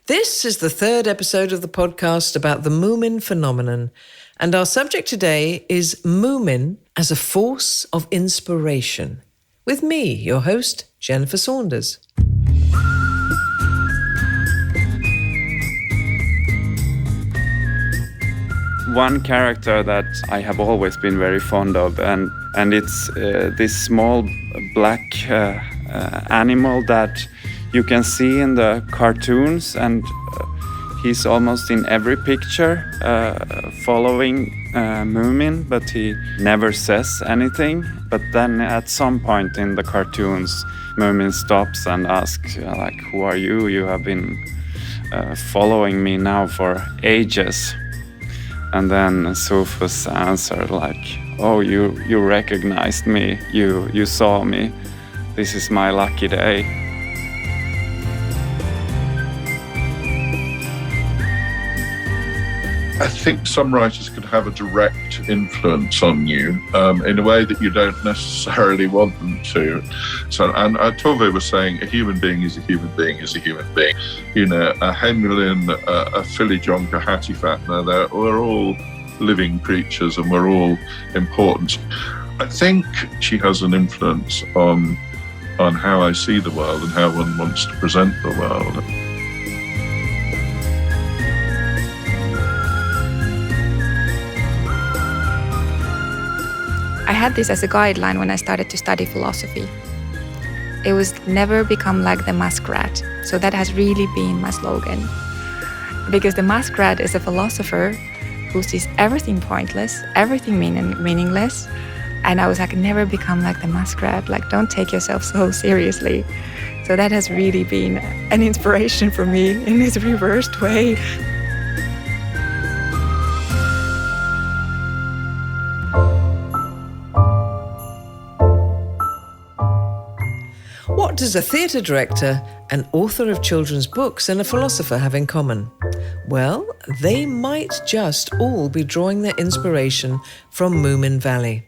This is the third episode of the podcast about the Moomin phenomenon, and our subject today is Moomin as a force of inspiration, with me, your host, Jennifer Saunders. One character that I have always been very fond of, and it's this small black animal that you can see in the cartoons, and he's almost in every picture following Moomin, but he never says anything. But then at some point in the cartoons, Moomin stops and asks, who are you? You have been following me now for ages. And then Sufus answered oh, you recognized me, you saw me. This is my lucky day. I think some writers could have a direct influence on you in a way that you don't necessarily want them to. So, and Tove was saying a human being is a human being is a human being. You know, a Hemulen, a Fillyjonk, a Hattifatna, we're all living creatures and we're all important. I think she has an influence on how I see the world and how one wants to present the world. I had this as a guideline when I started to study philosophy. It was never become like the Muskrat. So that has really been my slogan. Because the Muskrat is a philosopher who sees everything pointless, everything meaningless. And I was never become like the Muskrat. Don't take yourself so seriously. So that has really been an inspiration for me in this reversed way. What does a theatre director, an author of children's books, and a philosopher have in common? Well, they might just all be drawing their inspiration from Moominvalley.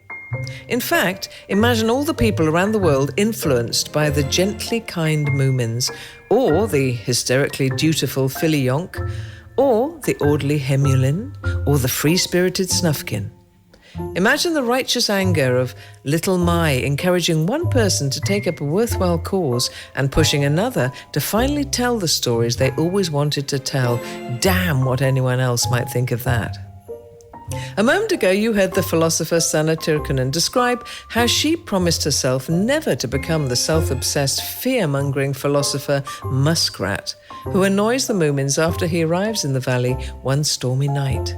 In fact, imagine all the people around the world influenced by the gently kind Moomins, or the hysterically dutiful Fillyjonk, or the orderly Hemulen, or the free-spirited Snufkin. Imagine the righteous anger of little Mai encouraging one person to take up a worthwhile cause and pushing another to finally tell the stories they always wanted to tell. Damn what anyone else might think of that. A moment ago, you heard the philosopher Sanna Tirkkonen describe how she promised herself never to become the self-obsessed, fear-mongering philosopher Muskrat, who annoys the Moomins after he arrives in the valley one stormy night.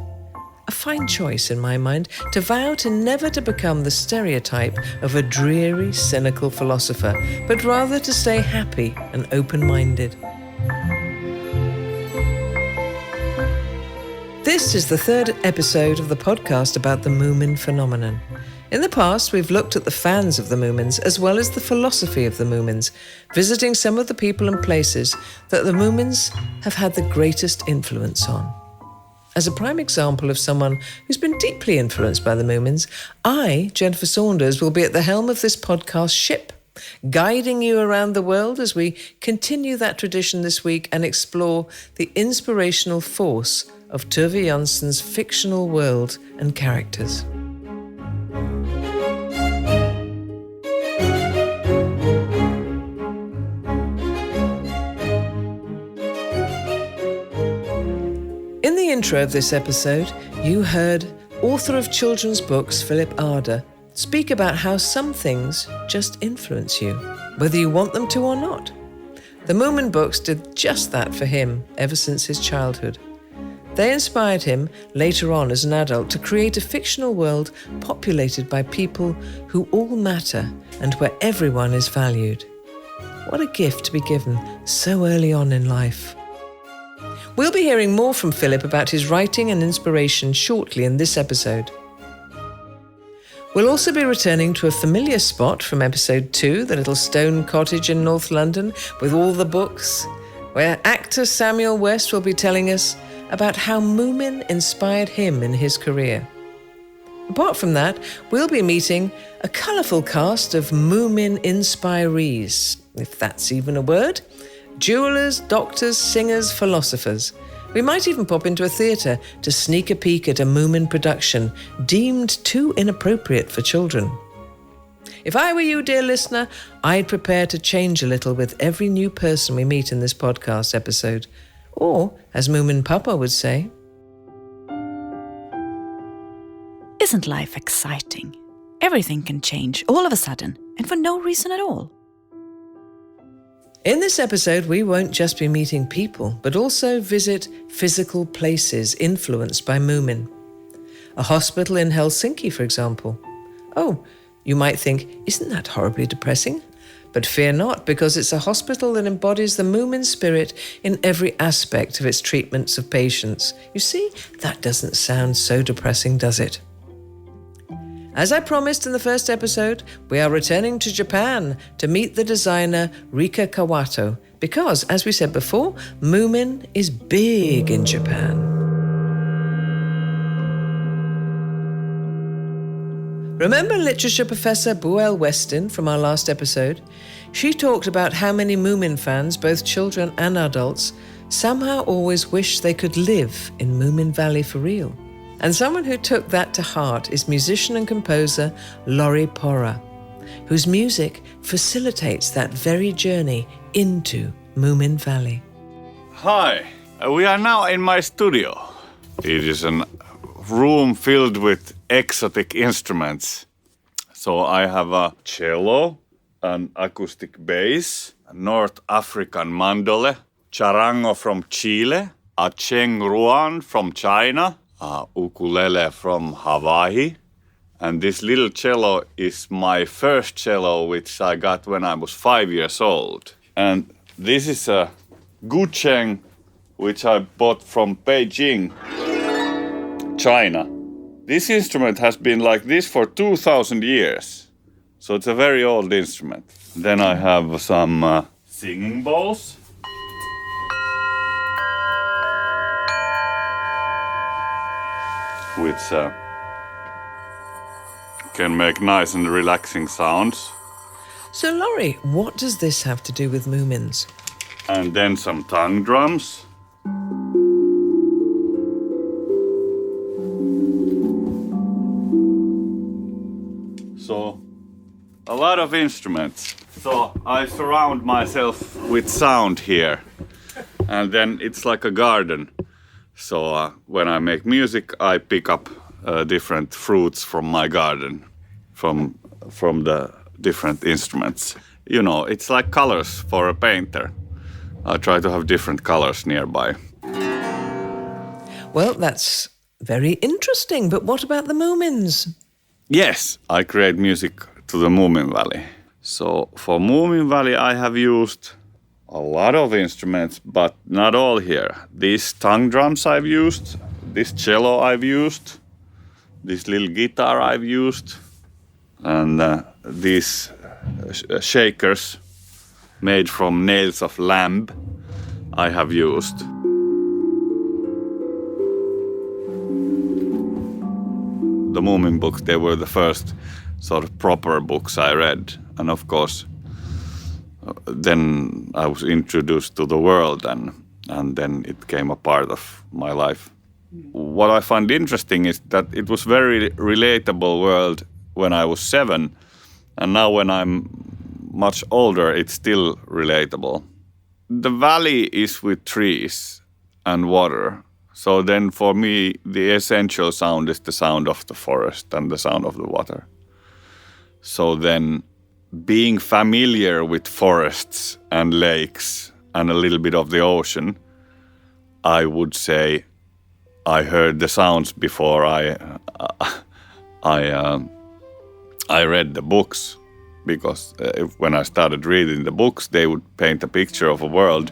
A fine choice, in my mind, to vow to never to become the stereotype of a dreary, cynical philosopher, but rather to stay happy and open-minded. This is the third episode of the podcast about the Moomin phenomenon. In the past, we've looked at the fans of the Moomins as well as the philosophy of the Moomins, visiting some of the people and places that the Moomins have had the greatest influence on. As a prime example of someone who's been deeply influenced by the Moomins, I, Jennifer Saunders, will be at the helm of this podcast ship, guiding you around the world as we continue that tradition this week and explore the inspirational force of Tove Jansson's fictional world and characters. In the intro of this episode, you heard author of children's books Philip Ardagh speak about how some things just influence you, whether you want them to or not. The Moomin books did just that for him ever since his childhood. They inspired him later on as an adult to create a fictional world populated by people who all matter and where everyone is valued. What a gift to be given so early on in life. We'll be hearing more from Philip about his writing and inspiration shortly in this episode. We'll also be returning to a familiar spot from episode 2, the little stone cottage in North London with all the books, where actor Samuel West will be telling us about how Moomin inspired him in his career. Apart from that, we'll be meeting a colourful cast of Moomin inspirees, if that's even a word, Jewelers, doctors, singers, philosophers. We might even pop into a theatre to sneak a peek at a Moomin production deemed too inappropriate for children. If I were you, dear listener, I'd prepare to change a little with every new person we meet in this podcast episode. Or, as Moomin Papa would say, isn't life exciting? Everything can change all of a sudden and for no reason at all. In this episode, we won't just be meeting people, but also visit physical places influenced by Moomin. A hospital in Helsinki, for example. Oh, you might think, isn't that horribly depressing? But fear not, because it's a hospital that embodies the Moomin spirit in every aspect of its treatments of patients. You see, that doesn't sound so depressing, does it? As I promised in the first episode, we are returning to Japan to meet the designer Rika Kawato, because, as we said before, Moomin is big in Japan. Remember literature professor Buell Weston from our last episode? She talked about how many Moomin fans, both children and adults, somehow always wish they could live in Moominvalley for real. And someone who took that to heart is musician and composer Laurie Porra, whose music facilitates that very journey into Moominvalley. Hi, we are now in my studio. It is a room filled with exotic instruments. So I have a cello, an acoustic bass, a North African mandole, charango from Chile, a cheng ruan from China, a ukulele from Hawaii. And this little cello is my first cello, which I got when I was 5 years old. And this is a gucheng, which I bought from Beijing, China. This instrument has been like this for 2,000 years. So it's a very old instrument. Then I have some singing bowls. Which can make nice and relaxing sounds. So, Laurie, what does this have to do with Moomins? And then some tongue drums. So, a lot of instruments. So, I surround myself with sound here. And then it's like a garden. So when I make music, I pick up different fruits from my garden, from the different instruments. You know, it's like colors for a painter. I try to have different colors nearby. Well, that's very interesting, but what about the Moomins? Yes, I create music to the Moominvalley. So for Moominvalley, I have used a lot of instruments, but not all here. These tongue drums I've used, this cello I've used, this little guitar I've used, and these shakers made from nails of lamb I have used. The Moomin books, they were the first sort of proper books I read, and of course then I was introduced to the world, and then it became a part of my life. What I find interesting is that it was very relatable world when I was 7, and now when I'm much older, it's still relatable. The valley is with trees and water. So then for me, the essential sound is the sound of the forest and the sound of the water. So then being familiar with forests and lakes and a little bit of the ocean, I would say I heard the sounds before I read the books, because when I started reading the books, they would paint a picture of a world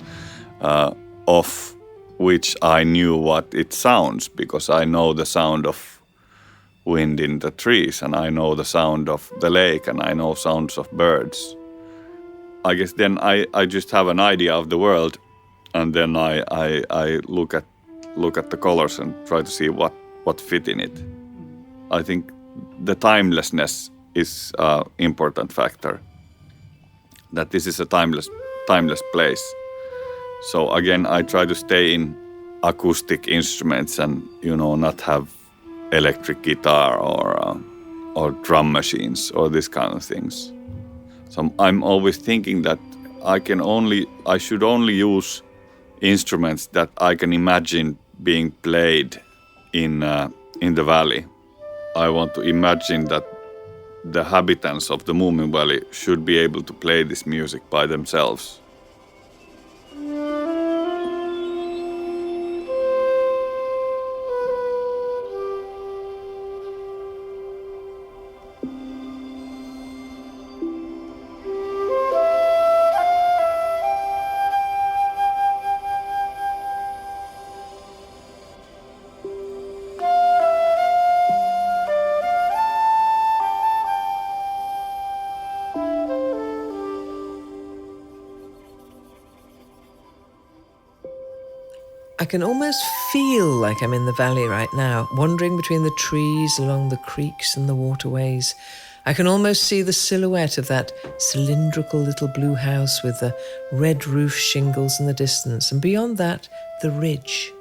of which I knew what it sounds, because I know the sound of wind in the trees, and I know the sound of the lake, and I know sounds of birds. I guess then I just have an idea of the world, and then I look at the colors and try to see what fit in it. I think the timelessness is an important factor. That this is a timeless place. So again, I try to stay in acoustic instruments and, not have electric guitar or drum machines or this kind of things. So I'm always thinking that I should only use instruments that I can imagine being played in the valley. I want to imagine that the inhabitants of the Moominvalley should be able to play this music by themselves. I can almost feel like I'm in the valley right now, wandering between the trees along the creeks and the waterways. I can almost see the silhouette of that cylindrical little blue house with the red roof shingles in the distance, and beyond that, the ridge.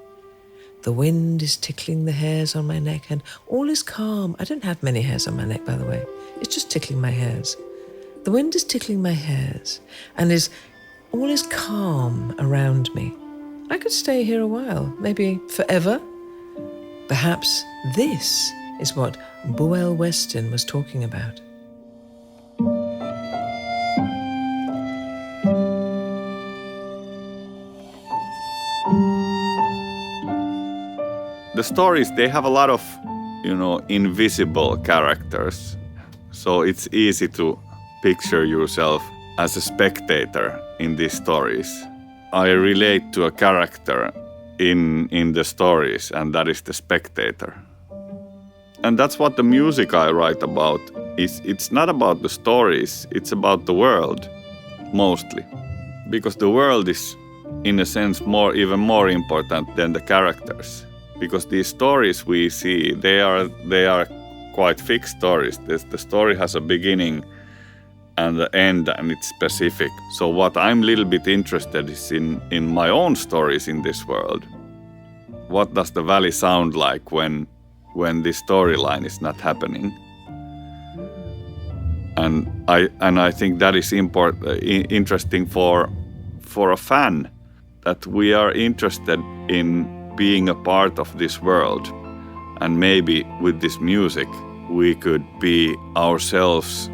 The wind is tickling the hairs on my neck, and all is calm. I don't have many hairs on my neck, by the way. It's just tickling my hairs. The wind is tickling my hairs, and all is calm around me. I could stay here a while, maybe forever. Perhaps this is what Boel Weston was talking about. The stories, they have a lot of, invisible characters. So it's easy to picture yourself as a spectator in these stories. I relate to a character in the stories, and that is the spectator. And that's what the music I write about is. It's not about the stories, it's about the world, mostly. Because the world is, in a sense, even more important than the characters. Because these stories we see, they are quite fixed stories. The story has a beginning and the end, and it's specific. So what I'm a little bit interested is in my own stories in this world. What does the valley sound like when this storyline is not happening? And I think that is interesting for a fan, that we are interested in being a part of this world. And maybe with this music, we could be ourselves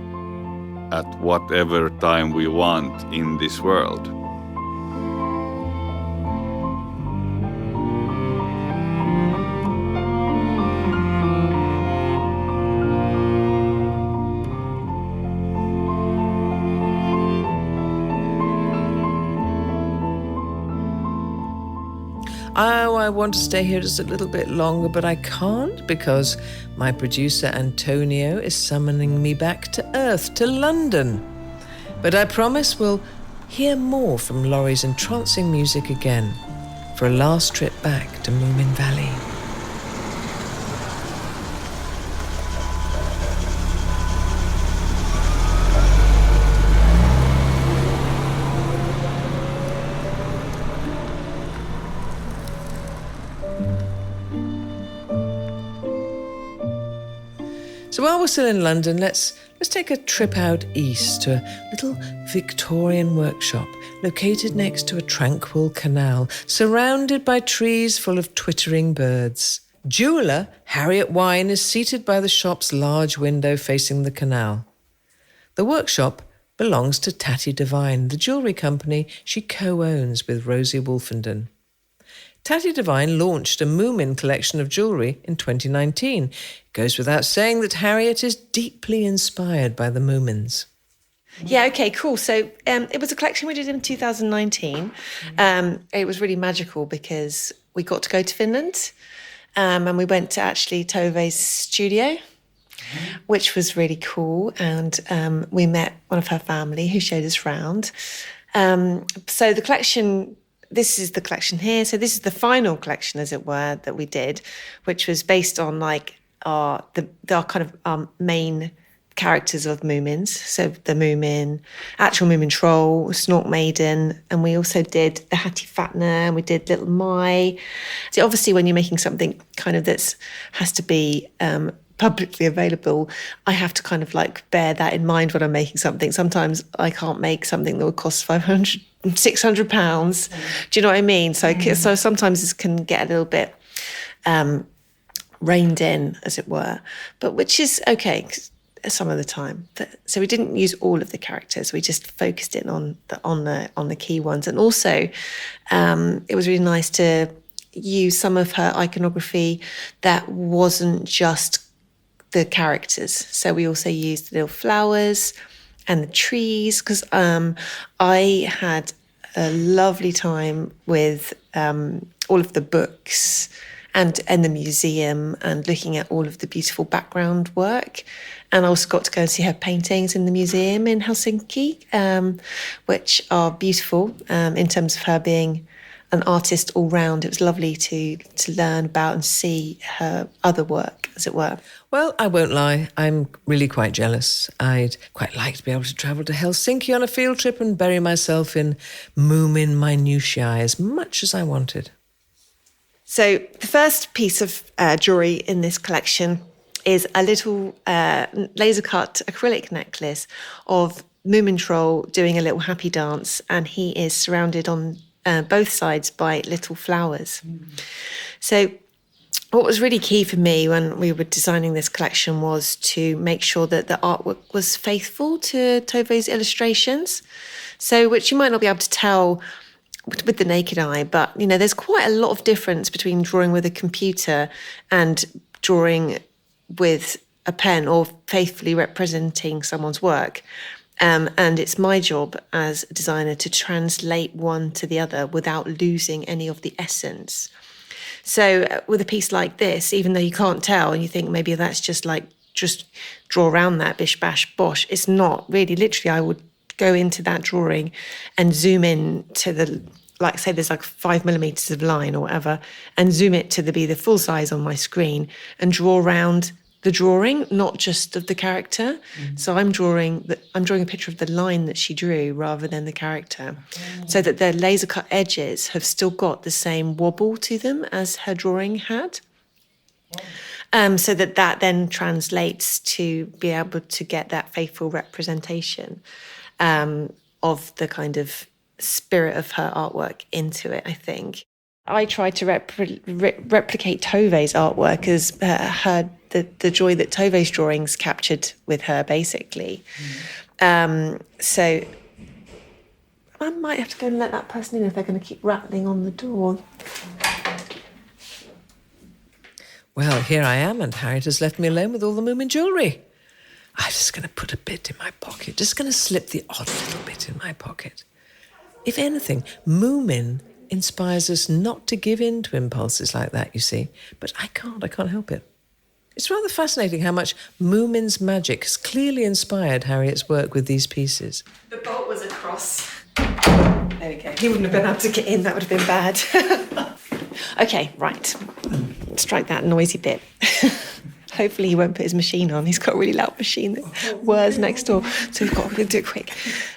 at whatever time we want in this world. Oh, I want to stay here just a little bit longer, but I can't because my producer Antonio is summoning me back to Earth, to London. But I promise we'll hear more from Laurie's entrancing music again for a last trip back to Moominvalley. So while we're still in London, let's take a trip out east to a little Victorian workshop located next to a tranquil canal, surrounded by trees full of twittering birds. Jeweller Harriet Wine is seated by the shop's large window facing the canal. The workshop belongs to Tatty Devine, the jewellery company she co-owns with Rosie Wolfenden. Tatty Devine launched a Moomin collection of jewellery in 2019. It goes without saying that Harriet is deeply inspired by the Moomins. Yeah, okay, cool. So it was a collection we did in 2019. It was really magical because we got to go to Finland and we went to actually Tove's studio, which was really cool. And we met one of her family who showed us around. So the collection... This is the collection here. So this is the final collection, as it were, that we did, which was based on like our main characters of Moomins. So the Moomin, actual Moomin troll, Snork Maiden, and we also did the Hattie Fattener, and we did Little Mai. So obviously when you're making something kind of has to be publicly available, I have to kind of like bear that in mind when I'm making something. Sometimes I can't make something that would cost 500, 600 pounds. Do you know what I mean? So sometimes this can get a little bit reined in, as it were, but which is okay some of the time. So we didn't use all of the characters. We just focused in on the key ones. And also it was really nice to use some of her iconography that wasn't just the characters. So we also used the little flowers and the trees, because I had a lovely time with all of the books and the museum, and looking at all of the beautiful background work. And I also got to go and see her paintings in the museum in Helsinki, which are beautiful in terms of her being an artist all round. It was lovely to learn about and see her other work, as it were. Well, I won't lie, I'm really quite jealous. I'd quite like to be able to travel to Helsinki on a field trip and bury myself in Moomin minutiae as much as I wanted. So the first piece of jewellery in this collection is a little laser-cut acrylic necklace of Moomin Troll doing a little happy dance, and he is surrounded on both sides by little flowers. So what was really key for me when we were designing this collection was to make sure that the artwork was faithful to Tove's illustrations. So, which you might not be able to tell with the naked eye, but, you know, there's quite a lot of difference between drawing with a computer and drawing with a pen or faithfully representing someone's work. And it's my job as a designer to translate one to the other without losing any of the essence. So with a piece like this, even though you can't tell and you think maybe that's just draw around that, bish, bash, bosh, it's not really. Literally, I would go into that drawing and zoom in to the, like, say there's like 5 millimeters of line or whatever, and zoom it to be the full size on my screen and draw around the drawing, not just of the character. So I'm drawing a picture of the line that she drew rather than the character, so that the laser cut edges have still got the same wobble to them as her drawing had. So that then translates to be able to get that faithful representation of the kind of spirit of her artwork into it, I think. I tried to replicate Tove's artwork as the joy that Tove's drawings captured with her, basically. So I might have to go and let that person in if they're going to keep rattling on the door. Well, here I am, and Harriet has left me alone with all the Moomin jewellery. I'm just going to put a bit in my pocket, just going to slip the odd little bit in my pocket. If anything, Moomin inspires us not to give in to impulses like that, you see. But I can't help it. It's rather fascinating how much Moomin's magic has clearly inspired Harriet's work with these pieces. The bolt was across. There we go. He wouldn't have been able to get in, that would have been bad. Okay, right. Strike that noisy bit. Hopefully he won't put his machine on. He's got a really loud machine that whirs next door, so we've got to do it quick.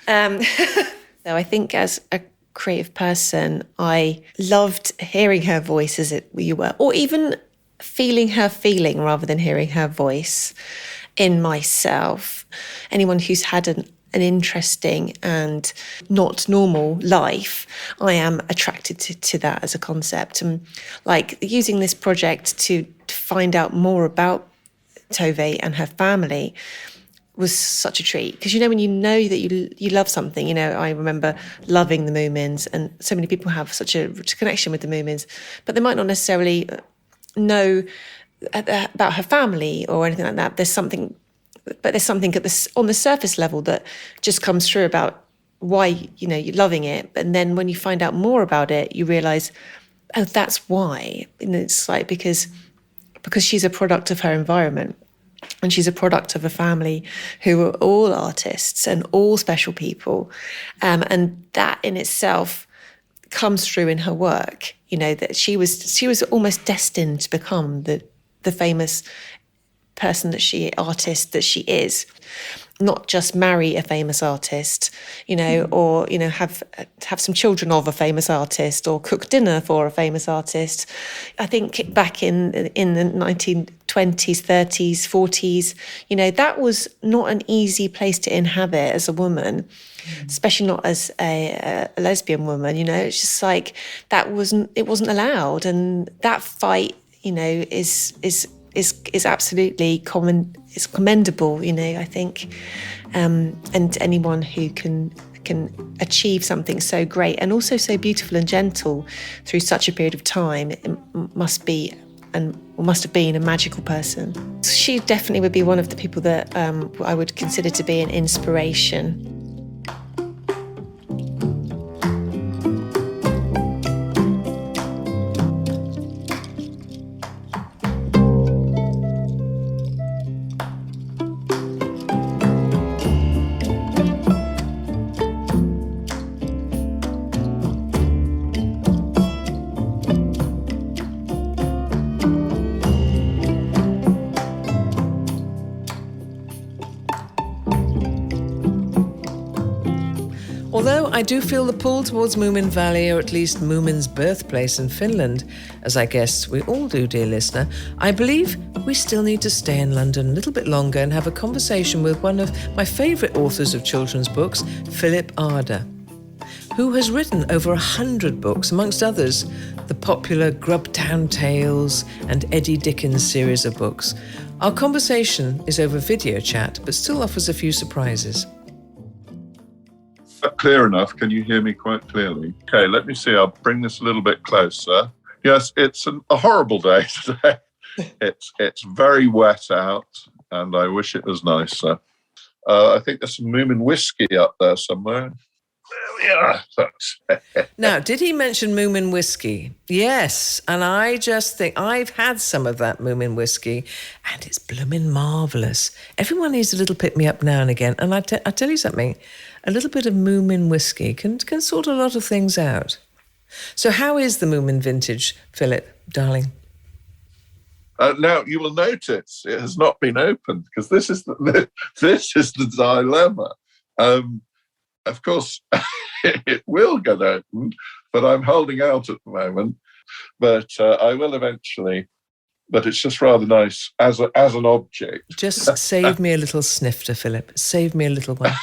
So I think as a creative person, I loved hearing her voice as you were, or even feeling her feeling rather than hearing her voice in myself. Anyone who's had an interesting and not normal life, I am attracted to that as a concept. And like using this project to find out more about Tove and her family was such a treat, because when you know that you love something, I remember loving the Moomins, and so many people have such a connection with the Moomins, but they might not necessarily know about her family or anything like that. There's something on the surface level that just comes through about why you're loving it, and then when you find out more about it, you realise, oh, that's why. And it's like because she's a product of her environment. And she's a product of a family who are all artists and all special people. And that in itself comes through in her work, that she was almost destined to become the famous artist that she is. Not just marry a famous artist, or have some children of a famous artist, or cook dinner for a famous artist. I think back in the 1920s, 30s, 40s, that was not an easy place to inhabit as a woman, especially not as a lesbian woman. It's just like it wasn't allowed, and that fight, is absolutely common. It's commendable, I think, and anyone who can achieve something so great and also so beautiful and gentle through such a period of time must have been a magical person. She definitely would be one of the people that I would consider to be an inspiration. Although I do feel the pull towards Moominvalley, or at least Moomin's birthplace in Finland, as I guess we all do, dear listener, I believe we still need to stay in London a little bit longer and have a conversation with one of my favourite authors of children's books, Philip Ardagh, who has written over 100 books, amongst others, the popular Grubtown Tales and Eddie Dickens series of books. Our conversation is over video chat, but still offers a few surprises. Clear enough? Can you hear me quite clearly? Okay, let me see. I'll bring this a little bit closer. Yes, it's a horrible day today. It's very wet out, and I wish it was nicer. I think there's some Moomin whiskey up there somewhere. There we are. Now, did he mention Moomin whiskey? Yes, and I just think I've had some of that Moomin whiskey, and it's blooming marvellous. Everyone needs a little pick-me-up now and again, and I tell you something, a little bit of Moomin whiskey can sort a lot of things out. So how is the Moomin vintage, Philip, darling? Now, you will notice it has not been opened, because this is the dilemma. Of course, it will get opened, but I'm holding out at the moment. But I will eventually. But it's just rather nice as an object. Just save me a little snifter, Philip. Save me a little one.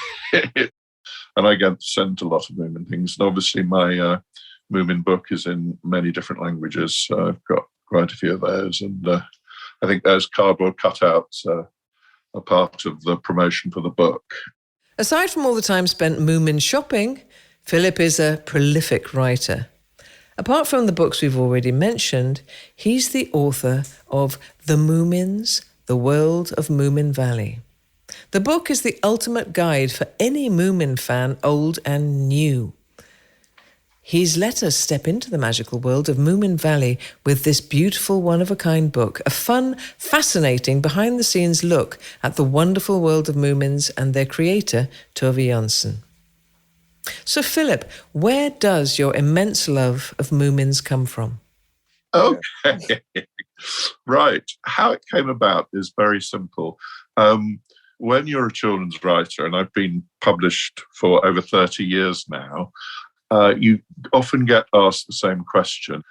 And I get sent a lot of Moomin things. And obviously my Moomin book is in many different languages. So I've got quite a few of those. And I think those cardboard cutouts are part of the promotion for the book. Aside from all the time spent Moomin shopping, Philip is a prolific writer. Apart from the books we've already mentioned, he's the author of The Moomins, The World of Moominvalley. The book is the ultimate guide for any Moomin fan, old and new. He's let us step into the magical world of Moominvalley with this beautiful one-of-a-kind book, a fun, fascinating, behind-the-scenes look at the wonderful world of Moomins and their creator, Tove Jansson. So, Philip, where does your immense love of Moomins come from? Okay, right. How it came about is very simple. When you're a children's writer, and I've been published for over 30 years now, you often get asked the same question.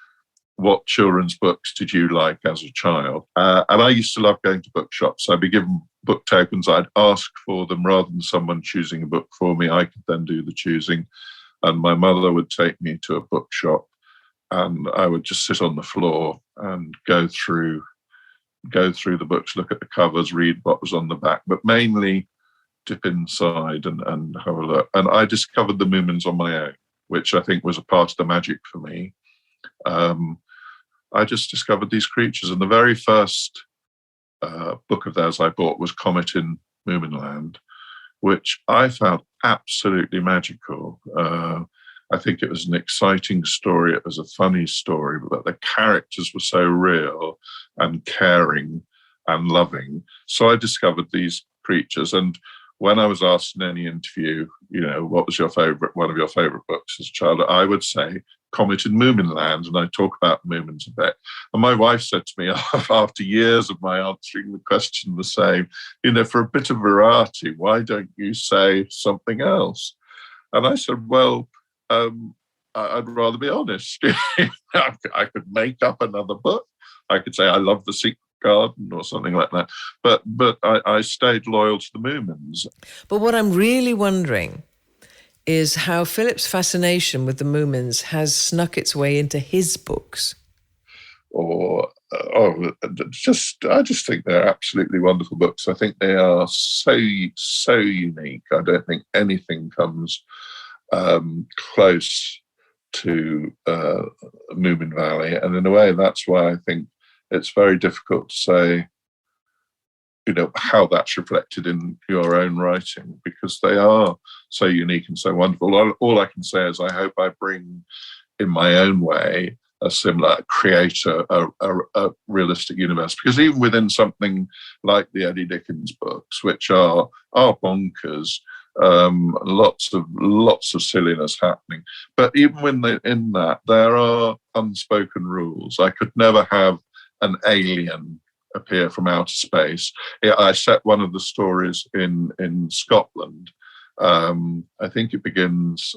What children's books did you like as a child? And I used to love going to bookshops. I'd be given book tokens. I'd ask for them rather than someone choosing a book for me. I could then do the choosing. And my mother would take me to a bookshop, and I would just sit on the floor and go through the books, look at the covers, read what was on the back, but mainly dip inside and have a look. And I discovered the Moomins on my own, which I think was a part of the magic for me. I just discovered these creatures, and the very first book of theirs I bought was Comet in Moominland, which I found absolutely magical. I think it was an exciting story. It was a funny story, but the characters were so real and caring and loving. So I discovered these creatures. And when I was asked in any interview, what was one of your favorite books as a child, I would say Comet in Moominland, and I talk about Moomins a bit. And my wife said to me after years of my answering the question the same, for a bit of variety, why don't you say something else? And I said, well, I'd rather be honest. I could make up another book. I could say I love the Secret Garden or something like that. But I stayed loyal to the Moomins. But what I'm really wondering is how Philip's fascination with the Moomins has snuck its way into his books. I just think they're absolutely wonderful books. I think they are so unique. I don't think anything comes close to Moominvalley, and in a way, that's why I think it's very difficult to say, how that's reflected in your own writing, because they are so unique and so wonderful. All I can say is I hope I bring, in my own way, create a realistic universe. Because even within something like the Eddie Dickens books, which are bonkers, lots of silliness happening, but even when in that, there are unspoken rules. I could never have an alien appear from outer space. I set one of the stories in Scotland. I think it begins,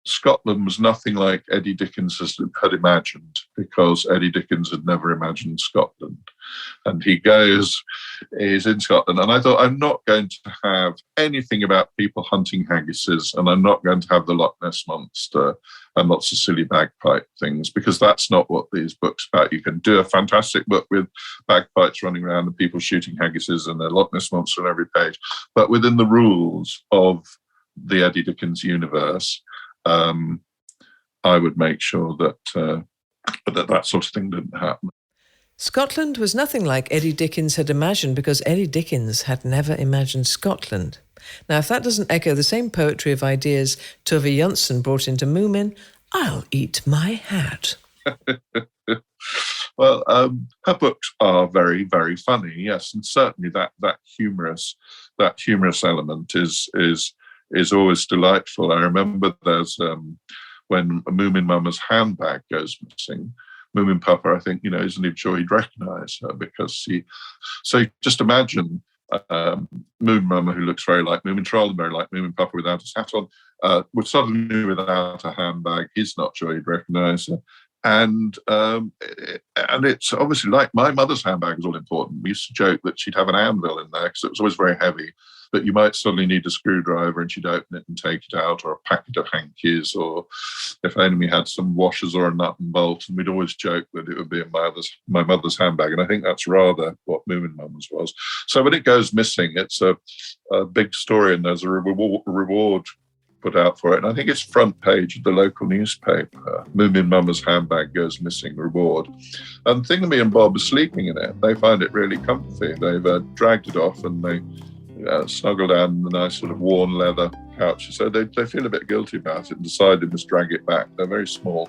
Scotland was nothing like Eddie Dickens had imagined, because Eddie Dickens had never imagined Scotland. And he's in Scotland. And I thought, I'm not going to have anything about people hunting haggises, and I'm not going to have the Loch Ness Monster and lots of silly bagpipe things, because that's not what these books are about. You can do a fantastic book with bagpipes running around and people shooting haggises and the Loch Ness Monster on every page. But within the rules of the Eddie Dickens universe, I would make sure that that sort of thing didn't happen. Scotland was nothing like Eddie Dickens had imagined, because Eddie Dickens had never imagined Scotland. Now, if that doesn't echo the same poetry of ideas Tove Jansson brought into Moomin, I'll eat my hat. Well, her books are very, very funny, yes, and certainly that humorous element is always delightful. I remember there's when Moomin Mama's handbag goes missing, Moomin Papa, I think, isn't even sure he'd recognise her, because so just imagine Moomin Mama, who looks very like Moomin Troll and very like Moomin Papa without his hat on, was suddenly without a handbag. He's not sure he'd recognise her. And it's obviously like my mother's handbag was all important. We used to joke that she'd have an anvil in there because it was always very heavy, but you might suddenly need a screwdriver and she'd open it and take it out, or a packet of hankies, or if only we had some washers or a nut and bolt. And we'd always joke that it would be in my mother's handbag. And I think that's rather what Moomin Mama's was. So when it goes missing, it's a big story, and there's a reward put out for it. And I think it's front page of the local newspaper. Moomin Mama's handbag goes missing, reward. And Thingamy and Bob are sleeping in it. They find it really comfy. They've dragged it off, and they snuggle down in the nice sort of worn leather couch. So they feel a bit guilty about it and decide they must drag it back. They're very small,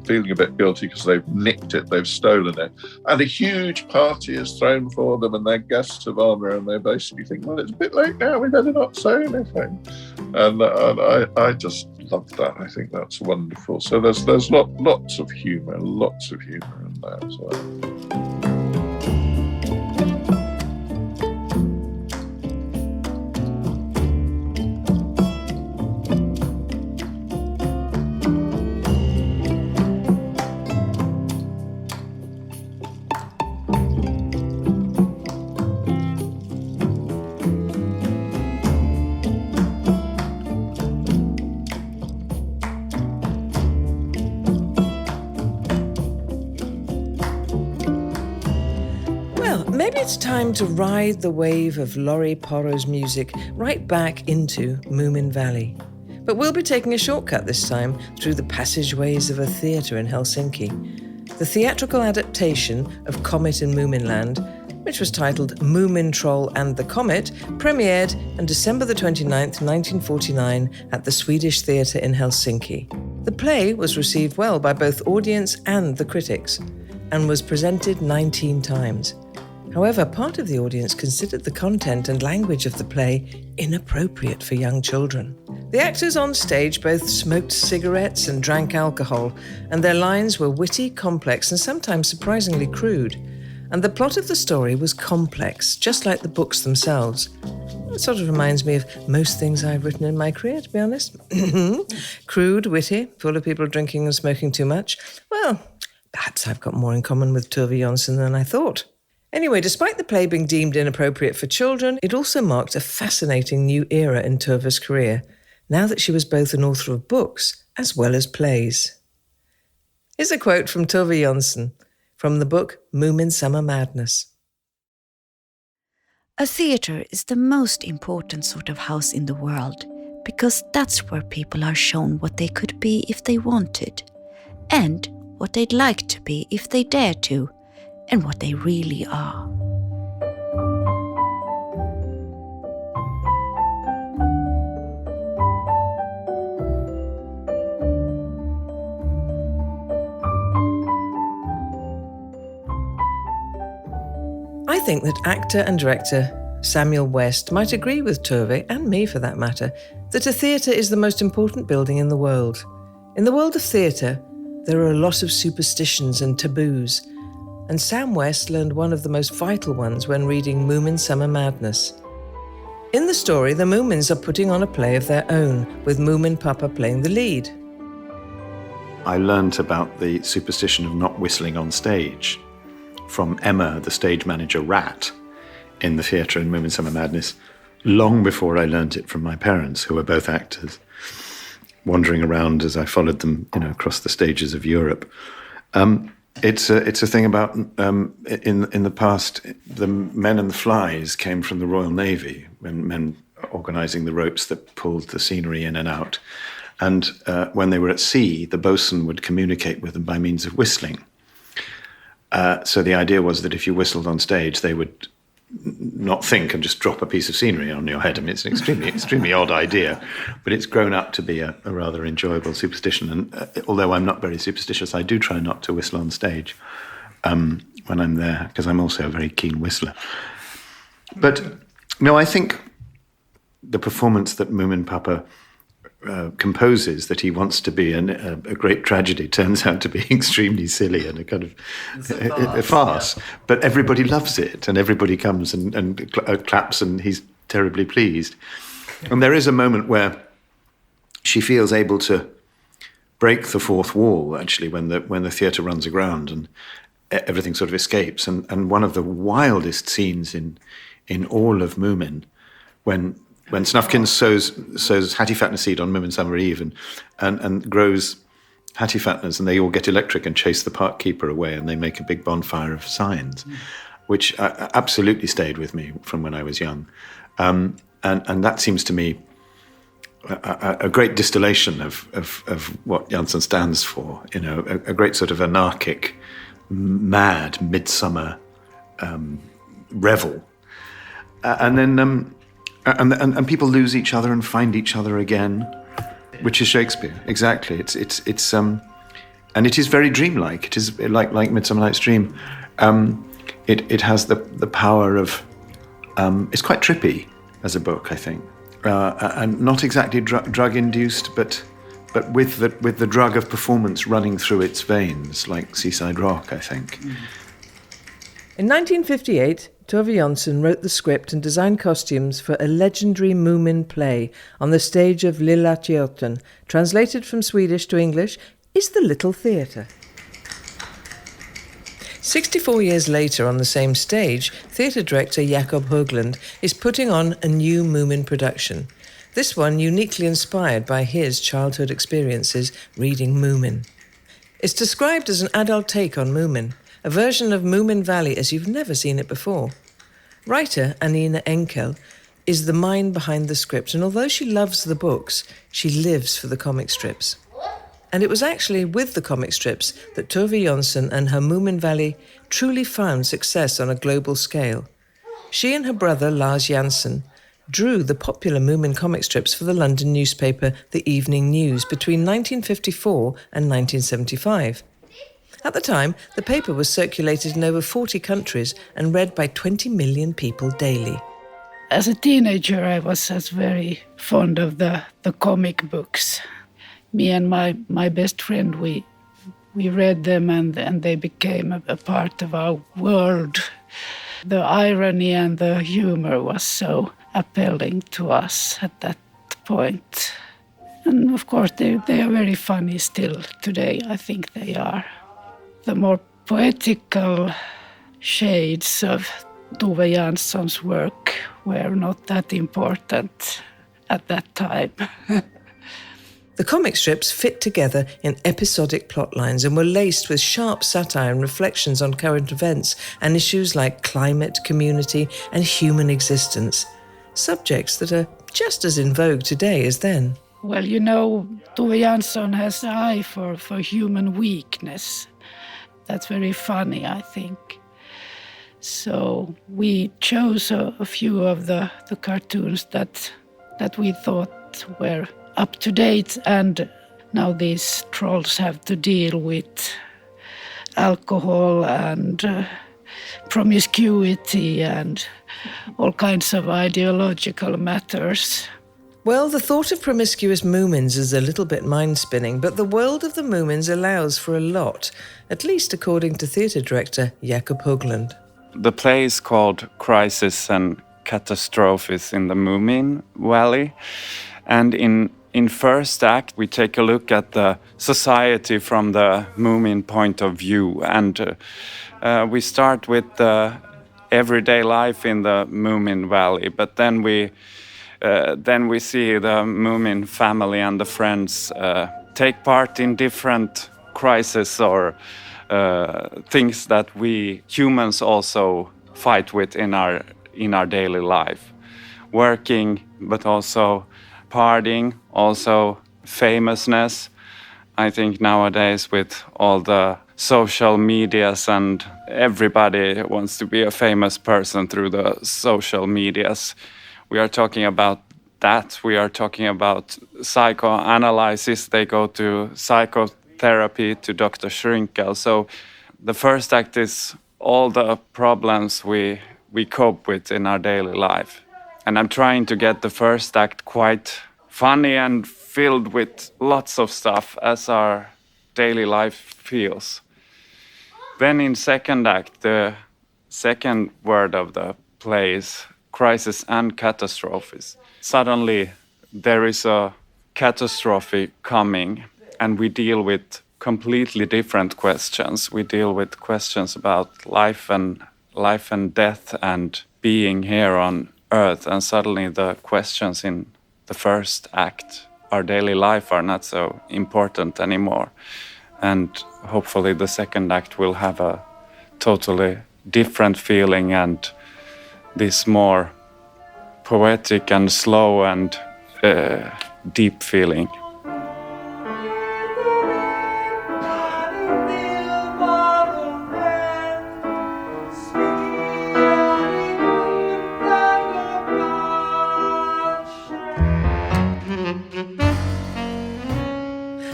feeling a bit guilty because they've nicked it, they've stolen it. And a huge party is thrown for them, and they're guests of honour, and they basically think, well, it's a bit late now, we better not say anything. And I just love that. I think that's wonderful. So there's lots of humour in there as well. Maybe it's time to ride the wave of Laurie Porro's music right back into Moominvalley. But we'll be taking a shortcut this time through the passageways of a theatre in Helsinki. The theatrical adaptation of Comet in Moominland, which was titled Moomin Troll and the Comet, premiered on December the 29th, 1949 at the Swedish Theatre in Helsinki. The play was received well by both audience and the critics, and was presented 19 times. However, part of the audience considered the content and language of the play inappropriate for young children. The actors on stage both smoked cigarettes and drank alcohol, and their lines were witty, complex, and sometimes surprisingly crude. And the plot of the story was complex, just like the books themselves. It sort of reminds me of most things I've written in my career, to be honest. Crude, witty, full of people drinking and smoking too much. Well, perhaps I've got more in common with Tove Jansson than I thought. Anyway, despite the play being deemed inappropriate for children, it also marked a fascinating new era in Tove's career, now that she was both an author of books as well as plays. Here's a quote from Tove Jansson from the book Moomin Summer Madness. A theatre is the most important sort of house in the world, because that's where people are shown what they could be if they wanted, and what they'd like to be if they dare to, and what they really are. I think that actor and director Samuel West might agree with Tove, and me for that matter, that a theatre is the most important building in the world. In the world of theatre, there are a lot of superstitions and taboos, and Sam West learned one of the most vital ones when reading Moomin Summer Madness. In the story, the Moomins are putting on a play of their own, with Moomin Papa playing the lead. I learnt about the superstition of not whistling on stage from Emma, the stage manager rat, in the theatre in Moomin Summer Madness, long before I learnt it from my parents, who were both actors, wandering around as I followed them, across the stages of Europe. It's a thing about in the past, the men and the flies came from the Royal Navy, when men organising the ropes that pulled the scenery in and out. And when they were at sea, the bosun would communicate with them by means of whistling. So the idea was that if you whistled on stage, they would not think and just drop a piece of scenery on your head. I mean, it's an extremely odd idea, but it's grown up to be a rather enjoyable superstition. And although I'm not very superstitious, I do try not to whistle on stage when I'm there, because I'm also a very keen whistler. But no, I think the performance that Moomin Papa composes, that he wants to be a great tragedy, turns out to be extremely silly and a kind of a farce. Yeah. But everybody loves it, and everybody comes and claps, and he's terribly pleased. And there is a moment where she feels able to break the fourth wall, actually, when the theatre runs aground and everything sort of escapes. And one of the wildest scenes in all of Moomin, when Snufkin sows hattyfatna seed on Moomin Summer Eve and grows hattyfatnas, and they all get electric and chase the park keeper away, and they make a big bonfire of signs, which absolutely stayed with me from when I was young. And that seems to me a great distillation of what Jansson stands for, a great sort of anarchic, mad midsummer revel. And then... And people lose each other and find each other again, which is Shakespeare. Exactly. It's and it is very dreamlike. It is like Midsummer Night's Dream. It has the power of. It's quite trippy as a book, I think, and not exactly drug induced, but with the drug of performance running through its veins, like Seaside Rock, I think. In 1958. Tove Jansson wrote the script and designed costumes for a legendary Moomin play on the stage of Lilla Teatern, translated from Swedish to English, is the Little Theatre. 64 years later, on the same stage, theatre director Jakob Höglund is putting on a new Moomin production, this one uniquely inspired by his childhood experiences reading Moomin. It's described as an adult take on Moomin, a version of Moominvalley as you've never seen it before. Writer Anina Enkel is the mind behind the script, and although she loves the books, she lives for the comic strips. And it was actually with the comic strips that Tove Jansson and her Moominvalley truly found success on a global scale. She and her brother Lars Jansson drew the popular Moomin comic strips for the London newspaper The Evening News between 1954 and 1975. At the time, the paper was circulated in over 40 countries and read by 20 million people daily. As a teenager, I was very fond of the comic books. Me and my best friend, we read them and they became a part of our world. The irony and the humor was so appealing to us at that point. And of course, they are very funny still today. I think they are. The more poetical shades of Tove Jansson's work were not that important at that time. The comic strips fit together in episodic plotlines and were laced with sharp satire and reflections on current events and issues like climate, community, and human existence, subjects that are just as in vogue today as then. Well, you know, Tove Jansson has an eye for human weakness. That's very funny, I think. So we chose a few of the cartoons that we thought were up to date, and now these trolls have to deal with alcohol and promiscuity and all kinds of ideological matters. Well, the thought of promiscuous Moomins is a little bit mind-spinning, but the world of the Moomins allows for a lot, at least according to theatre director Jakob Höglund. The play is called Crisis and Catastrophes in the Moominvalley, and in first act we take a look at the society from the Moomin point of view, and we start with the everyday life in the Moominvalley, but then we see the Moomin family and the friends take part in different crises or things that we humans also fight with in our daily life. Working, but also partying, also famousness. I think nowadays with all the social medias and everybody wants to be a famous person through the social medias. We are talking about that. We are talking about psychoanalysis. They go to psychotherapy, to Dr. Schrinkel. So the first act is all the problems we cope with in our daily life. And I'm trying to get the first act quite funny and filled with lots of stuff as our daily life feels. Then in second act, the second word of the play is crisis and catastrophes. Suddenly there is a catastrophe coming and we deal with completely different questions. We deal with questions about life and death and being here on Earth, and suddenly the questions in the first act, our daily life, are not so important anymore. And hopefully the second act will have a totally different feeling and this more poetic and slow and deep feeling.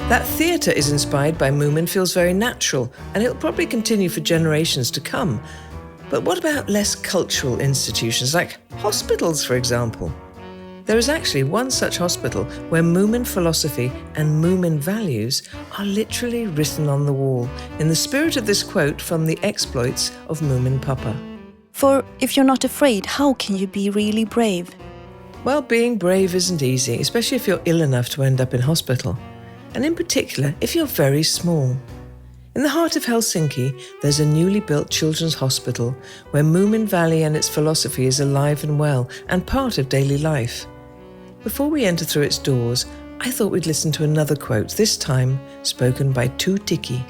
That theatre is inspired by Moomin feels very natural, and it'll probably continue for generations to come. But what about less cultural institutions, like hospitals, for example? There is actually one such hospital where Moomin philosophy and Moomin values are literally written on the wall, in the spirit of this quote from The Exploits of Moomin Papa. For if you're not afraid, how can you be really brave? Well, being brave isn't easy, especially if you're ill enough to end up in hospital. And in particular, if you're very small. In the heart of Helsinki, there's a newly built children's hospital where Moominvalley and its philosophy is alive and well and part of daily life. Before we enter through its doors, I thought we'd listen to another quote, this time spoken by Tuutikki.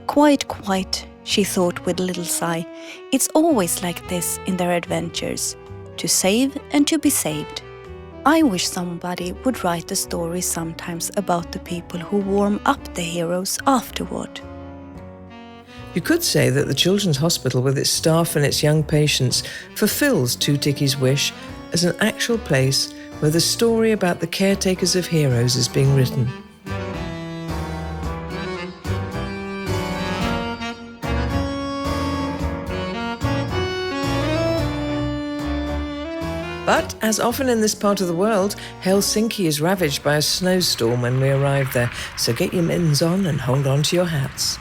Quite, she thought with a little sigh. It's always like this in their adventures, to save and to be saved. I wish somebody would write a story sometimes about the people who warm up the heroes afterward. You could say that the Children's Hospital, with its staff and its young patients, fulfills Tuutikki's wish as an actual place where the story about the caretakers of heroes is being written. But as often in this part of the world, Helsinki is ravaged by a snowstorm when we arrive there, so get your mittens on and hold on to your hats.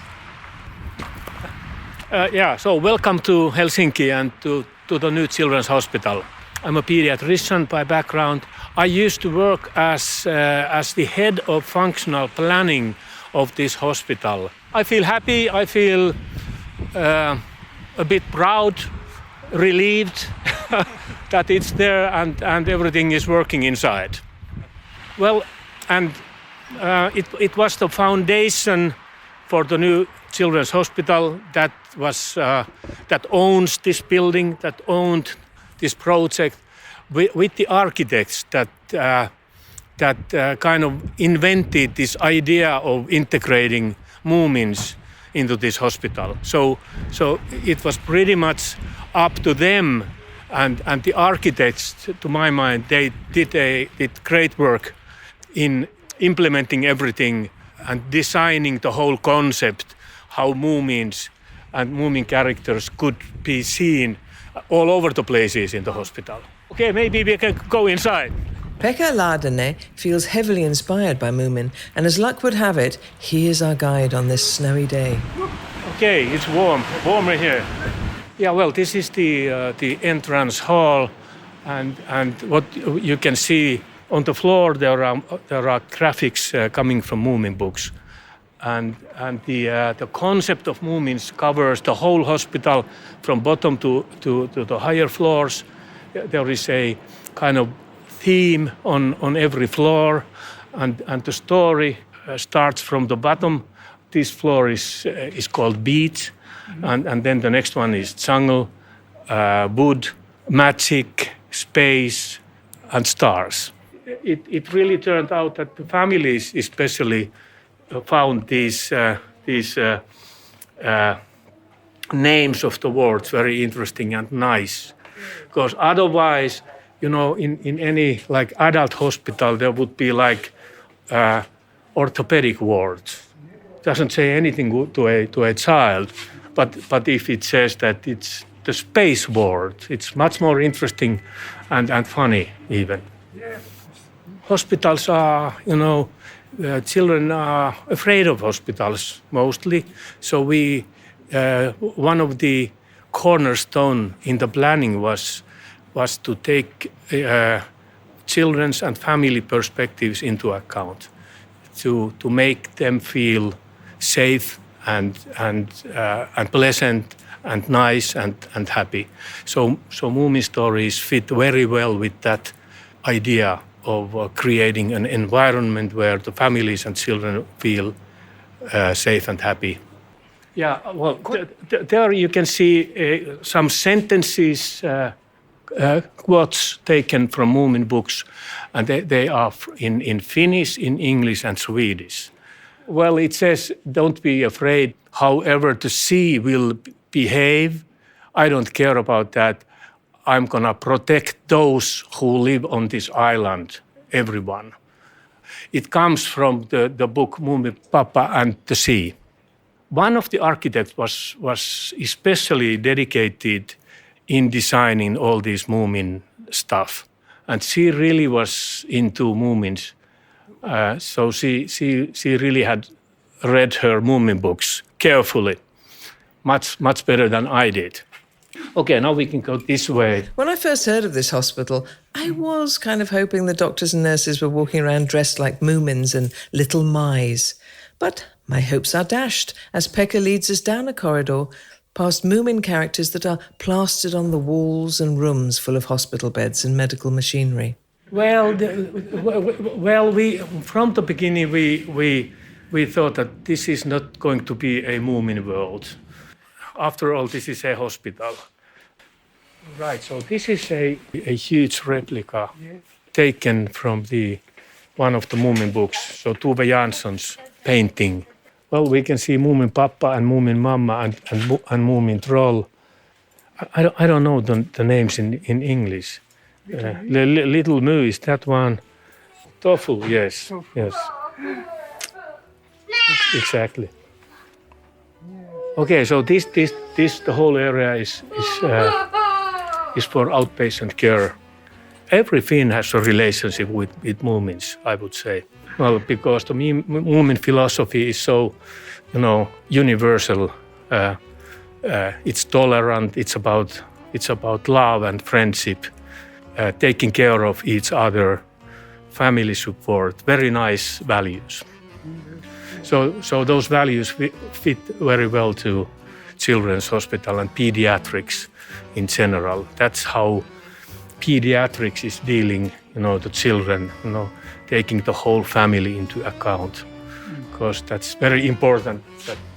So welcome to Helsinki and to the new children's hospital. I'm a pediatrician by background. I used to work as the head of functional planning of this hospital. I feel happy, I feel a bit proud, relieved that it's there and everything is working inside. Well, and it was the foundation for the new children's hospital that owns this building, that owned this project with the architects that kind of invented this idea of integrating Moomins into this hospital. So it was pretty much up to them, and the architects, to my mind, they did great work in implementing everything and designing the whole concept, how Moomins and Moomin characters could be seen all over the places in the hospital. Okay, maybe we can go inside. Pekka Laadene feels heavily inspired by Moomin, and as luck would have it, he is our guide on this snowy day. Okay, it's warmer here. Yeah, well, this is the entrance hall, and what you can see on the floor there are graphics coming from Moomin books, and the concept of Moomins covers the whole hospital from bottom to the higher floors. There is a kind of theme on every floor, and the story starts from the bottom. This floor is called beach, and then the next one is jungle, wood, magic, space, and stars. It really turned out that the families especially found these names of the words very interesting and nice, because otherwise, you know, in any like adult hospital there would be like orthopedic words. Doesn't say anything to a child, but if it says that it's the space word, it's much more interesting and funny even. Hospitals are, you know, children are afraid of hospitals mostly. So one of the cornerstone in the planning was to take children's and family perspectives into account, to make them feel safe and pleasant and nice and happy. So Moomin stories fit very well with that idea of creating an environment where the families and children feel safe and happy. Yeah, well, there you can see some sentences, quotes taken from Moomin books, and they are in Finnish, in English, and Swedish. Well, it says, "Don't be afraid, however the sea will behave. I don't care about that. I'm gonna protect those who live on this island, everyone." It comes from the book Moomin Papa and the Sea. One of the architects was especially dedicated in designing all this Moomin stuff, and she really was into Moomins. So she really had read her Moomin books carefully, much better than I did. Okay, now we can go this way. When I first heard of this hospital, I was kind of hoping the doctors and nurses were walking around dressed like Moomins and little mice. But my hopes are dashed as Pekka leads us down a corridor past Moomin characters that are plastered on the walls and rooms full of hospital beds and medical machinery. Well, we from the beginning we thought that this is not going to be a Moomin world. After all, this is a hospital. Right, so this is a huge replica taken from one of the Moomin books, so Tove Jansson's painting. Well, we can see Moomin Papa and Moomin Mama and Moomin Troll. I don't know the names in English. Little Moo, is that one? Tofu, yes. Exactly. Okay, so this the whole area is for outpatient care, every Finn has a relationship with Moomins, I would say. Well, because the Moomin philosophy is so, universal. It's tolerant. It's about love and friendship, taking care of each other, family support. Very nice values. So those values fit very well to Children's Hospital and pediatrics in general. That's how pediatrics is dealing, the children, taking the whole family into account, because that's very important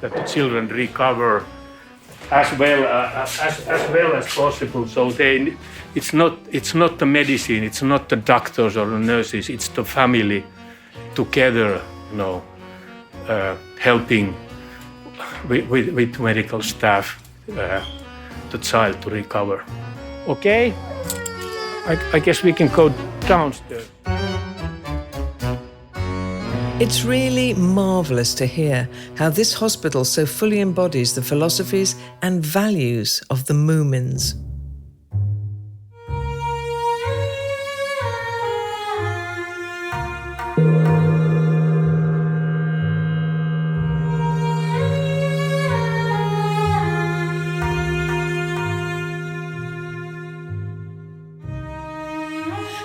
that the children recover as well as possible. So it's not the medicine, it's not the doctors or the nurses, it's the family together, helping with medical staff the child to recover. Okay, I guess we can go downstairs. It's really marvellous to hear how this hospital so fully embodies the philosophies and values of the Moomins.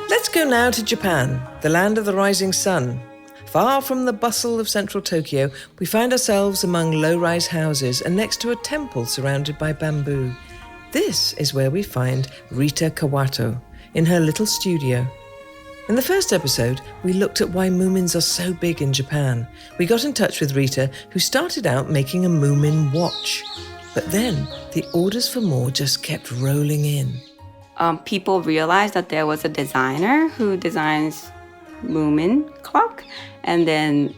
Let's go now to Japan, the land of the rising sun. Far from the bustle of central Tokyo, we find ourselves among low-rise houses and next to a temple surrounded by bamboo. This is where we find Rita Kawato in her little studio. In the first episode, we looked at why Moomins are so big in Japan. We got in touch with Rita, who started out making a Moomin watch. But then the orders for more just kept rolling in. People realized that there was a designer who designs Moomin clock, and then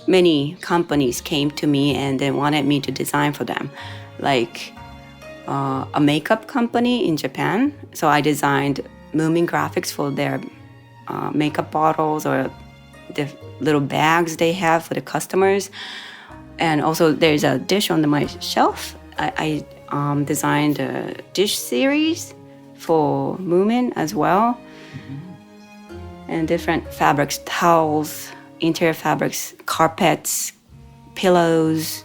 many companies came to me and they wanted me to design for them, like a makeup company in Japan. So I designed Moomin graphics for their makeup bottles or the little bags they have for the customers. And also there's a dish on my shelf. I designed a dish series for Moomin as well. And different fabrics, towels, interior fabrics, carpets, pillows.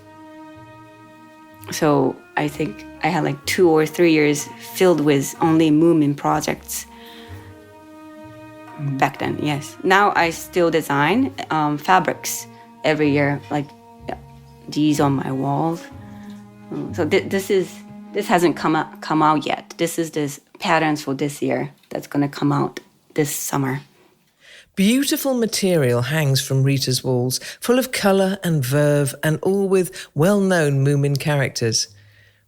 So I think I had like 2 or 3 years filled with only Moomin projects back then, yes. Now I still design fabrics every year, like these on my walls. So this hasn't come out yet. This is this patterns for this year that's gonna come out this summer. Beautiful material hangs from Rita's walls, full of colour and verve, and all with well-known Moomin characters.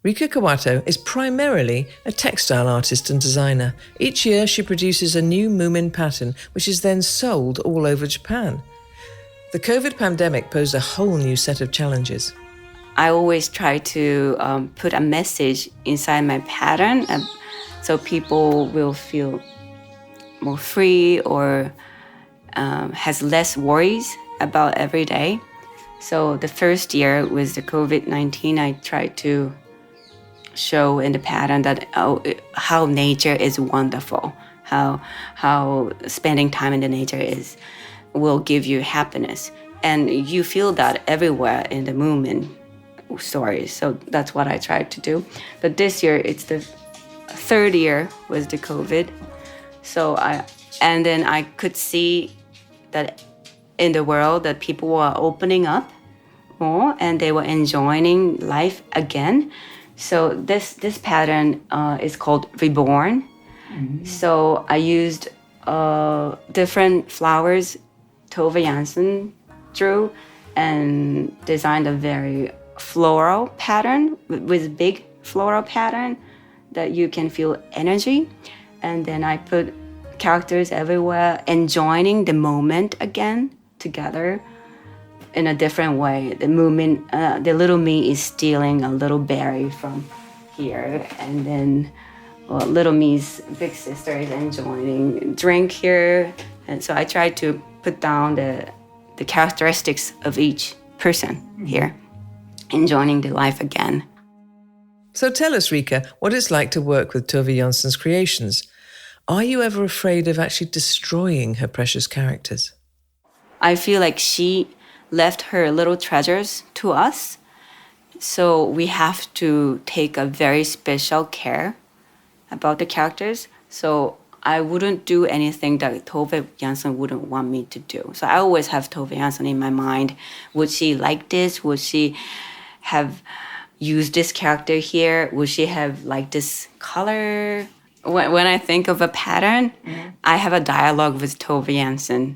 Rika Kawato is primarily a textile artist and designer. Each year she produces a new Moomin pattern, which is then sold all over Japan. The COVID pandemic posed a whole new set of challenges. I always try to put a message inside my pattern so people will feel more free or has less worries about every day. So the first year with the COVID-19, I tried to show in the pattern that how nature is wonderful, how spending time in the nature will give you happiness. And you feel that everywhere in the Moomin stories. So that's what I tried to do. But this year, it's the 3rd year with the COVID. And then I could see that in the world that people were opening up more and they were enjoying life again. So this pattern is called Reborn. Mm-hmm. So I used different flowers Tove Jansson drew and designed a very floral pattern with big floral pattern that you can feel energy. And then I put characters everywhere enjoying the moment again together in a different way. The Moomin, the little me is stealing a little berry from here, and then little me's big sister is enjoying a drink here. And so I tried to put down the characteristics of each person here, enjoying the life again. So tell us, Rika, what it's like to work with Tove Jansson's creations. Are you ever afraid of actually destroying her precious characters? I feel like she left her little treasures to us. So we have to take a very special care about the characters. So I wouldn't do anything that Tove Jansson wouldn't want me to do. So I always have Tove Jansson in my mind. Would she like this? Would she have used this character here? Would she have liked this color? When I think of a pattern, I have a dialogue with Tove Jansson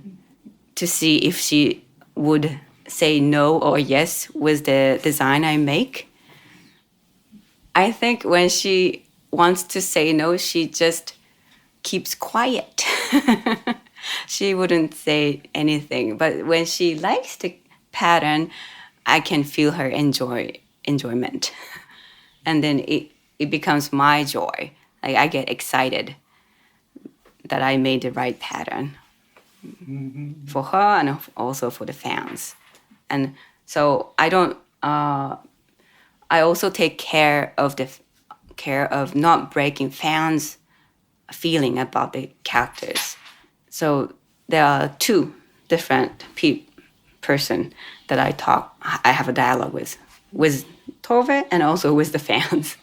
to see if she would say no or yes with the design I make. I think when she wants to say no, she just keeps quiet. She wouldn't say anything. But when she likes the pattern, I can feel her enjoyment. And then it becomes my joy. Like I get excited that I made the right pattern for her and also for the fans. And so I also take care of not breaking fans' feeling about the characters. So there are two different person that I have a dialogue with Tove and also with the fans.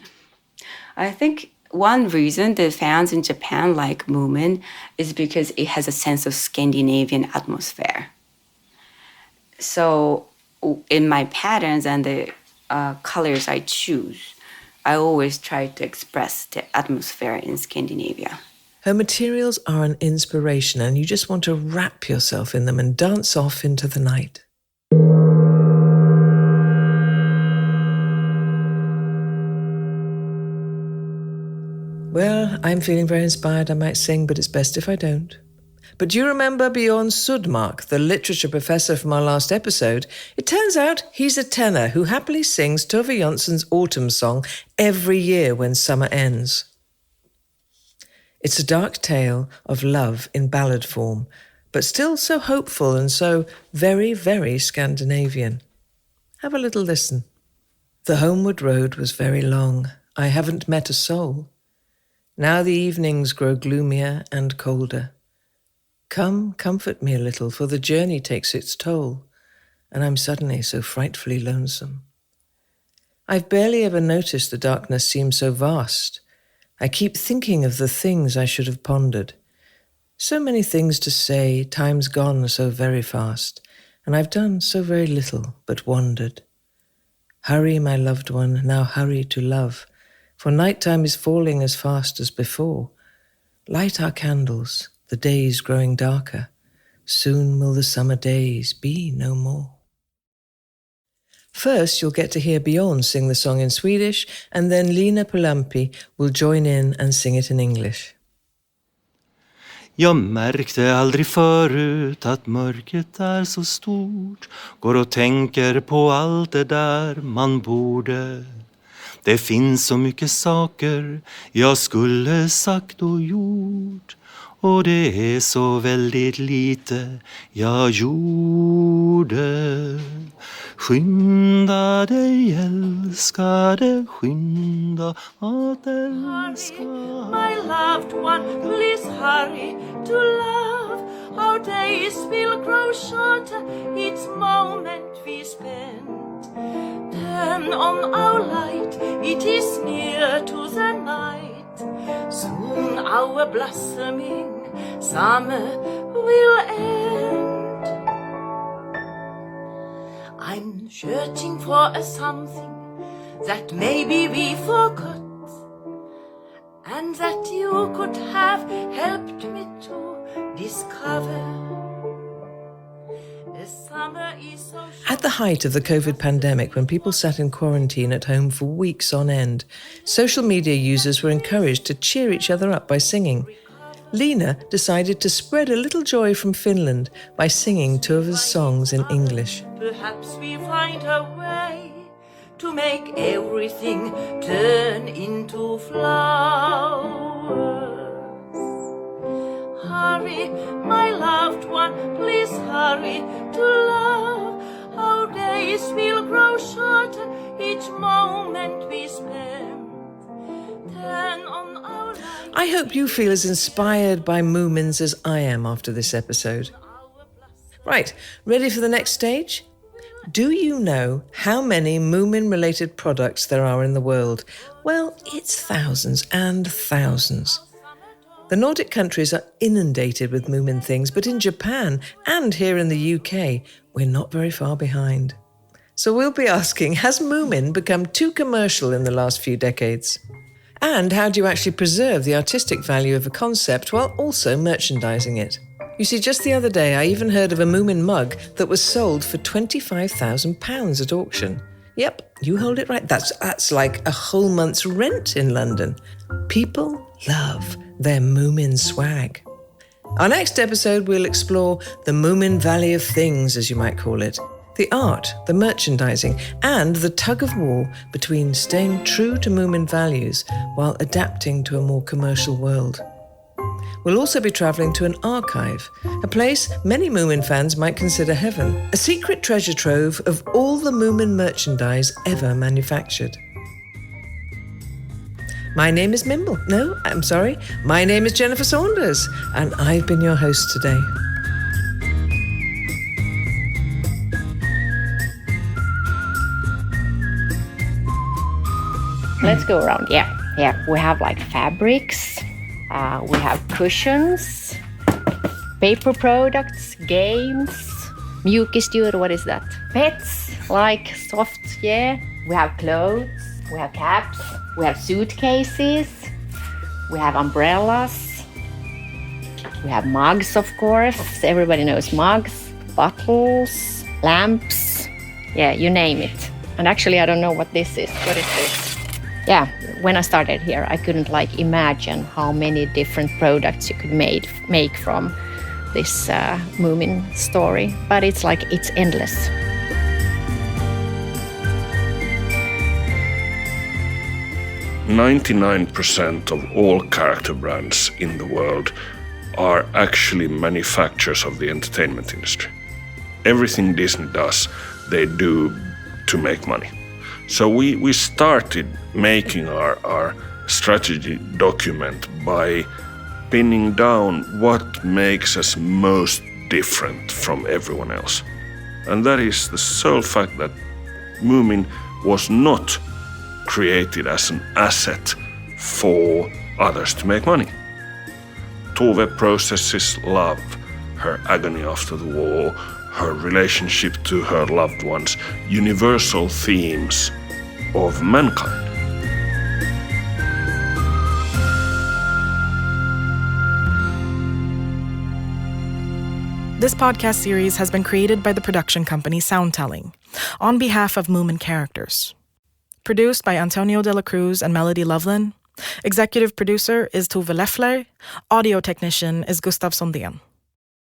I think one reason the fans in Japan like Moomin is because it has a sense of Scandinavian atmosphere. So in my patterns and the colors I choose, I always try to express the atmosphere in Scandinavia. Her materials are an inspiration, and you just want to wrap yourself in them and dance off into the night. Well, I'm feeling very inspired. I might sing, but it's best if I don't. But do you remember Bjorn Sudmark, the literature professor from our last episode? It turns out he's a tenor who happily sings Tove Jansson's autumn song every year when summer ends. It's a dark tale of love in ballad form, but still so hopeful and so very, very Scandinavian. Have a little listen. The homeward road was very long. I haven't met a soul. Now the evenings grow gloomier and colder. Come, comfort me a little, for the journey takes its toll, and I'm suddenly so frightfully lonesome. I've barely ever noticed the darkness seems so vast. I keep thinking of the things I should have pondered. So many things to say, time's gone so very fast, and I've done so very little but wandered. Hurry, my loved one, now hurry to love, for nighttime is falling as fast as before. Light our candles, the days growing darker. Soon will the summer days be no more. First, you'll get to hear Bjorn sing the song in Swedish, and then Lina Polampi will join in and sing it in English. Jag märkte aldrig förut att mörkret är så stort. Går och tänker på allt det där man borde. Det finns så mycket saker jag skulle sagt och gjort. Och det är så väldigt lite jag gjorde. Skynda dig älskade, skynda att älska. Hurry, my loved one, please hurry to love. Our days will grow shorter each moment we spend. Turn on our light, it is near to the night. Soon our blossoming summer will end. I'm searching for a something that maybe we forgot, and that you could have helped me to discover. At the height of the COVID pandemic, when people sat in quarantine at home for weeks on end, social media users were encouraged to cheer each other up by singing. Lina decided to spread a little joy from Finland by singing Tove's songs in English. Perhaps we find a way to make everything turn into flowers. Hurry, my loved one, please hurry to love. Our days will grow shorter each moment we spend. Turn on our light. I hope you feel as inspired by Moomins as I am after this episode. Right, ready for the next stage? Do you know how many Moomin-related products there are in the world? Well, it's thousands and thousands. The Nordic countries are inundated with Moomin things, but in Japan and here in the UK, we're not very far behind. So we'll be asking, has Moomin become too commercial in the last few decades? And how do you actually preserve the artistic value of a concept while also merchandising it? You see, just the other day, I even heard of a Moomin mug that was sold for £25,000 at auction. Yep, you hold it right. That's like a whole month's rent in London. People love their Moomin swag. Our next episode, we'll explore the Moominvalley of things, as you might call it. The art, the merchandising, and the tug of war between staying true to Moomin values while adapting to a more commercial world. We'll also be travelling to an archive, a place many Moomin fans might consider heaven, a secret treasure trove of all the Moomin merchandise ever manufactured. My name is My name is Jennifer Saunders, and I've been your host today. Let's go around. Yeah. We have like fabrics. We have cushions, paper products, games, mjukisdjur, what is that? Pets, like soft, yeah. We have clothes, we have caps, we have suitcases, we have umbrellas, we have mugs, of course. Everybody knows mugs, bottles, lamps, yeah, you name it. And actually, I don't know what this is. What is this? Yeah, when I started here, I couldn't imagine how many different products you could make from this Moomin story. But it's endless. %99% of all character brands in the world are actually manufacturers of the entertainment industry. Everything Disney does, they do to make money. So we started making our strategy document by pinning down what makes us most different from everyone else. And that is the sole fact that Moomin was not created as an asset for others to make money. Tove processes love, her agony after the war, her relationship to her loved ones, universal themes of mankind. This podcast series has been created by the production company Soundtelling on behalf of Moomin characters. Produced by Antonio de la Cruz and Melody Loveland. Executive producer is Tove Leffler. Audio technician is Gustav Sondén.